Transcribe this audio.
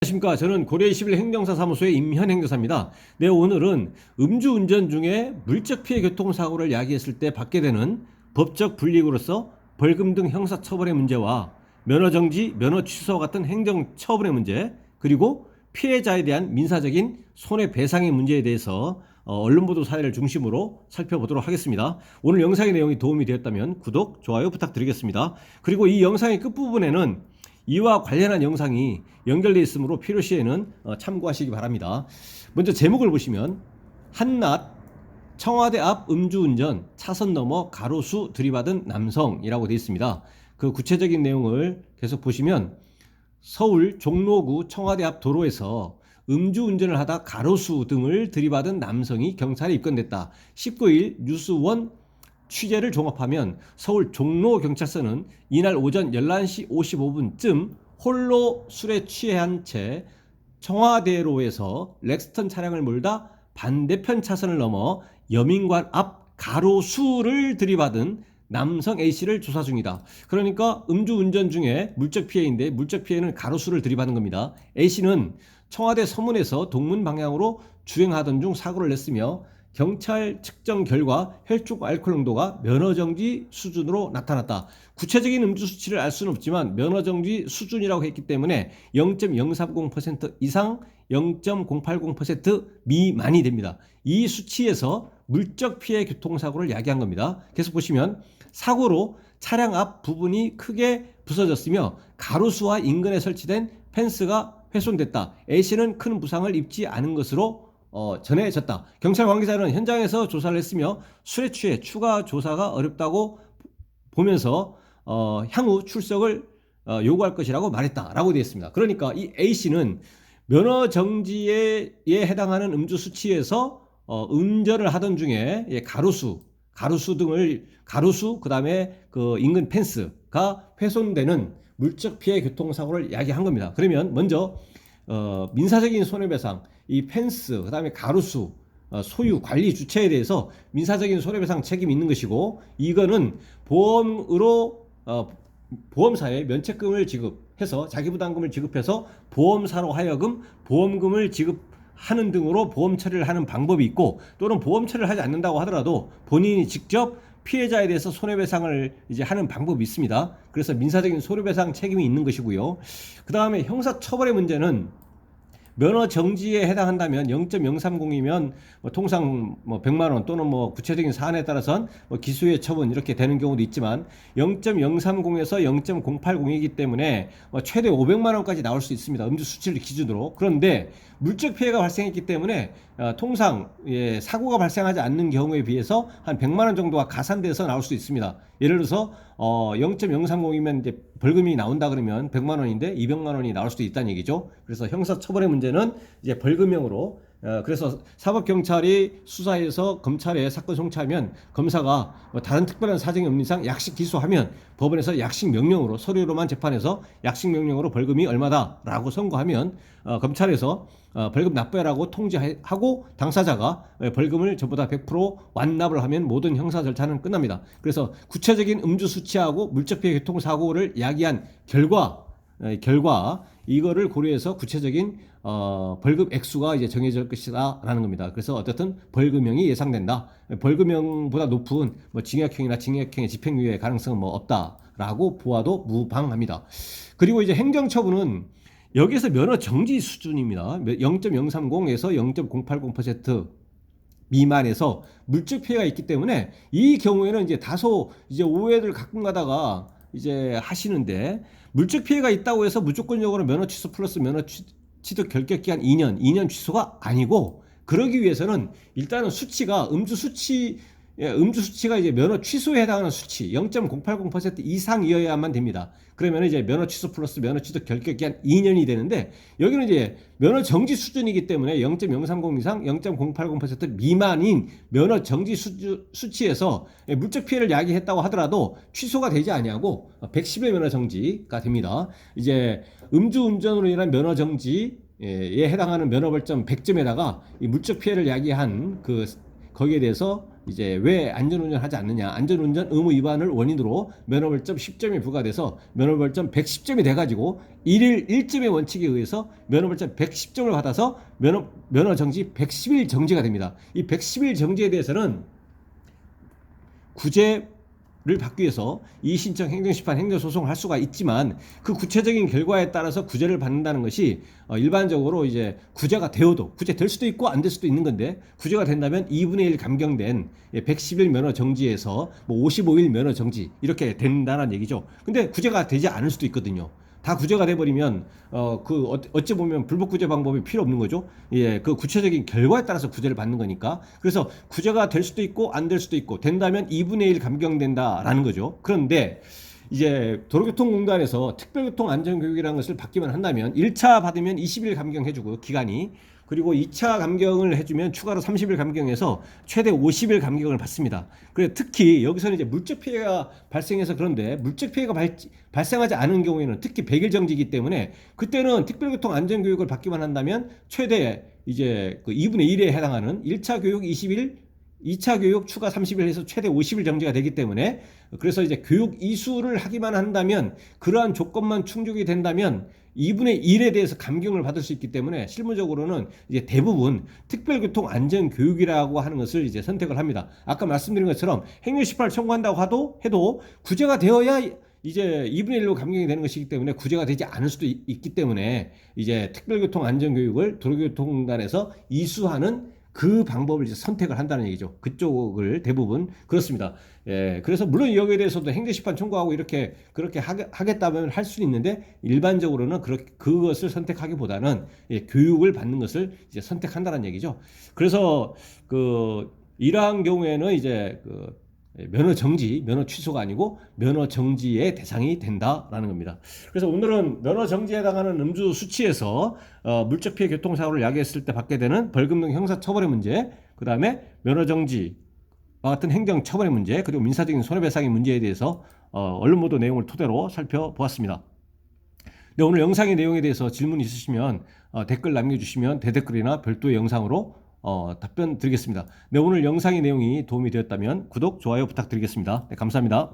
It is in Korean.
안녕하십니까. 저는 고려21 행정사사무소의 임현행정사입니다. 네, 오늘은 음주운전 중에 물적피해 교통사고를 야기했을 때 받게 되는 법적 불이익으로서 벌금 등 형사처벌의 문제와 면허정지, 면허 취소와 같은 행정처분의 문제, 그리고 피해자에 대한 민사적인 손해배상의 문제에 대해서 언론보도 사례를 중심으로 살펴보도록 하겠습니다. 오늘 영상의 내용이 도움이 되었다면 구독, 좋아요 부탁드리겠습니다. 그리고 이 영상의 끝부분에는 이와 관련한 영상이 연결되어 있으므로 필요시에는 참고하시기 바랍니다. 먼저 제목을 보시면 한낮 청와대 앞 음주운전 차선 넘어 가로수 들이받은 남성이라고 되어 있습니다. 그 구체적인 내용을 계속 보시면 서울 종로구 청와대 앞 도로에서 음주운전을 하다 가로수 등을 들이받은 남성이 경찰에 입건됐다. 19일 뉴스원 취재를 종합하면 서울 종로경찰서는 이날 오전 11시 55분쯤 홀로 술에 취한 채 청와대로에서 렉스턴 차량을 몰다 반대편 차선을 넘어 여민관 앞 가로수를 들이받은 남성 A씨를 조사 중이다. 그러니까 음주운전 중에 물적 피해인데 물적 피해는 가로수를 들이받은 겁니다. A씨는 청와대 서문에서 동문 방향으로 주행하던 중 사고를 냈으며 경찰 측정 결과 혈중 알코올 농도가 면허정지 수준으로 나타났다. 구체적인 음주 수치를 알 수는 없지만 면허정지 수준이라고 했기 때문에 0.030% 이상 0.080% 미만이 됩니다. 이 수치에서 물적 피해 교통사고를 야기한 겁니다. 계속 보시면 사고로 차량 앞 부분이 크게 부서졌으며 가로수와 인근에 설치된 펜스가 훼손됐다. A씨는 큰 부상을 입지 않은 것으로 전해졌다. 경찰 관계자는 현장에서 조사를 했으며 술에 취해 추가 조사가 어렵다고 보면서 향후 출석을 요구할 것이라고 말했다라고 되어 있습니다. 그러니까 이 A씨는 면허 정지에 해당하는 음주 수치에서 운전을 하던 중에 가로수 등을 그다음에 그 인근 펜스가 훼손되는 물적 피해 교통사고를 야기한 겁니다. 그러면 먼저 민사적인 손해배상, 이 펜스, 그다음에 가로수 소유, 관리, 주체에 대해서 민사적인 손해배상 책임이 있는 것이고, 이거는 보험으로 보험사에 면책금을 지급해서 자기부담금을 지급해서 보험사로 하여금 보험금을 지급하는 등으로 보험 처리를 하는 방법이 있고, 또는 보험 처리를 하지 않는다고 하더라도 본인이 직접 피해자에 대해서 손해배상을 이제 하는 방법이 있습니다. 그래서 민사적인 손해배상 책임이 있는 것이고요. 그 다음에 형사처벌의 문제는 면허 정지에 해당한다면 0.030이면 통상 100만 원 또는 구체적인 사안에 따라서는 기소유예 처분 이렇게 되는 경우도 있지만 0.030에서 0.080이기 때문에 최대 500만 원까지 나올 수 있습니다. 음주 수치를 기준으로. 그런데 물적 피해가 발생했기 때문에 통상 사고가 발생하지 않는 경우에 비해서 한 100만 원 정도가 가산돼서 나올 수 있습니다. 예를 들어서 0.030이면 이제 벌금이 나온다 그러면 100만 원인데 200만 원이 나올 수도 있다는 얘기죠. 그래서 형사처벌의 문제는 이제 벌금형으로, 그래서 사법경찰이 수사해서 검찰에 사건 송치하면 검사가 다른 특별한 사정이 없는 이상 약식 기소하면 법원에서 약식 명령으로, 서류로만 재판해서 약식 명령으로 벌금이 얼마다라고 선고하면 검찰에서 벌금 납부해라고 통지하고 당사자가 벌금을 전부 다 100% 완납을 하면 모든 형사 절차는 끝납니다. 그래서 구체적인 음주 수치하고 물적 피해 교통사고를 야기한 결과 이거를 고려해서 구체적인 벌금 액수가 이제 정해질 것이다라는 겁니다. 그래서 어쨌든 벌금형이 예상된다. 벌금형보다 높은 징역형이나 징역형의 집행유예 가능성은 없다라고 보아도 무방합니다. 그리고 이제 행정처분은 여기에서 면허 정지 수준입니다. 0.030에서 0.080% 미만에서 물적 피해가 있기 때문에 이 경우에는 이제 다소 이제 오해를 가끔 가다가 이제 하시는데, 물적 피해가 있다고 해서 무조건적으로 면허 취소 플러스 면허 취득 결격 기간 2년 취소가 아니고, 그러기 위해서는 일단은 수치가 음주 수치가 이제 면허 취소에 해당하는 수치 0.080% 이상이어야만 됩니다. 그러면 이제 면허 취소 플러스 면허 취득 결격 기간 2년이 되는데, 여기는 이제 면허 정지 수준이기 때문에 0.030 이상 0.080% 미만인 면허 정지 수치에서 물적 피해를 야기했다고 하더라도 취소가 되지 아니하고 110의 면허 정지가 됩니다. 이제 음주운전으로 인한 면허 정지에 해당하는 면허 벌점 100점에다가 이 물적 피해를 야기한 그 거기에 대해서 이제 왜 안전운전 하지 않느냐, 안전운전 의무 위반을 원인으로 면허벌점 10점이 부과돼서 면허벌점 110점이 돼가지고 1일 1점의 원칙에 의해서 면허벌점 110점을 받아서 면허 정지 110일 정지가 됩니다. 이 110일 정지에 대해서는 구제를 받기 위해서 이의신청 행정심판 행정소송을 할 수가 있지만 그 구체적인 결과에 따라서 구제를 받는다는 것이 일반적으로 이제 구제가 되어도 구제될 수도 있고 안 될 수도 있는 건데 구제가 된다면 2분의 1 감경된 110일 면허 정지에서 뭐 55일 면허 정지 이렇게 된다는 얘기죠. 근데 구제가 되지 않을 수도 있거든요. 다 구제가 돼버리면 어찌 보면 불법 구제 방법이 필요 없는 거죠. 예, 그 구체적인 결과에 따라서 구제를 받는 거니까. 그래서 구제가 될 수도 있고 안 될 수도 있고 된다면 2분의 1 감경된다라는 거죠. 그런데 이제 도로교통공단에서 특별교통안전교육이라는 것을 받기만 한다면 1차 받으면 20일 감경해주고 기간이, 그리고 2차 감경을 해주면 추가로 30일 감경해서 최대 50일 감경을 받습니다. 그래 특히 여기서는 이제 물적 피해가 발생해서 그런데 물적 피해가 발생하지 않은 경우에는 특히 100일 정지이기 때문에 그때는 특별교통 안전교육을 받기만 한다면 최대 이제 그 2분의 1에 해당하는 1차 교육 20일, 2차 교육 추가 30일 해서 최대 50일 정지가 되기 때문에, 그래서 이제 교육 이수를 하기만 한다면 그러한 조건만 충족이 된다면 2분의 1에 대해서 감경을 받을 수 있기 때문에 실무적으로는 이제 대부분 특별교통 안전교육이라고 하는 것을 이제 선택을 합니다. 아까 말씀드린 것처럼 행정심판을 청구한다고 해도 구제가 되어야 이제 2분의 1로 감경이 되는 것이기 때문에 구제가 되지 않을 수도 있기 때문에 이제 특별교통 안전교육을 도로교통공단에서 이수하는 그 방법을 이제 선택을 한다는 얘기죠. 그쪽을 대부분 그렇습니다. 예, 그래서 물론 여기에 대해서도 행정심판 청구하고 그렇게 하겠다면 할 수는 있는데 일반적으로는 그것을 선택하기보다는 교육을 받는 것을 이제 선택한다는 얘기죠. 그래서 이러한 경우에는 이제 면허 정지, 면허 취소가 아니고 면허 정지의 대상이 된다라는 겁니다. 그래서 오늘은 면허 정지에 해당하는 음주 수치에서 물적 피해 교통사고를 야기했을 때 받게 되는 벌금 등 형사 처벌의 문제, 그 다음에 면허 정지와 같은 행정 처벌의 문제, 그리고 민사적인 손해배상의 문제에 대해서 언론 보도 내용을 토대로 살펴보았습니다. 네, 오늘 영상의 내용에 대해서 질문 있으시면 댓글 남겨주시면 대댓글이나 별도의 영상으로 답변 드리겠습니다. 네, 오늘 영상의 내용이 도움이 되었다면 구독, 좋아요 부탁드리겠습니다. 네, 감사합니다.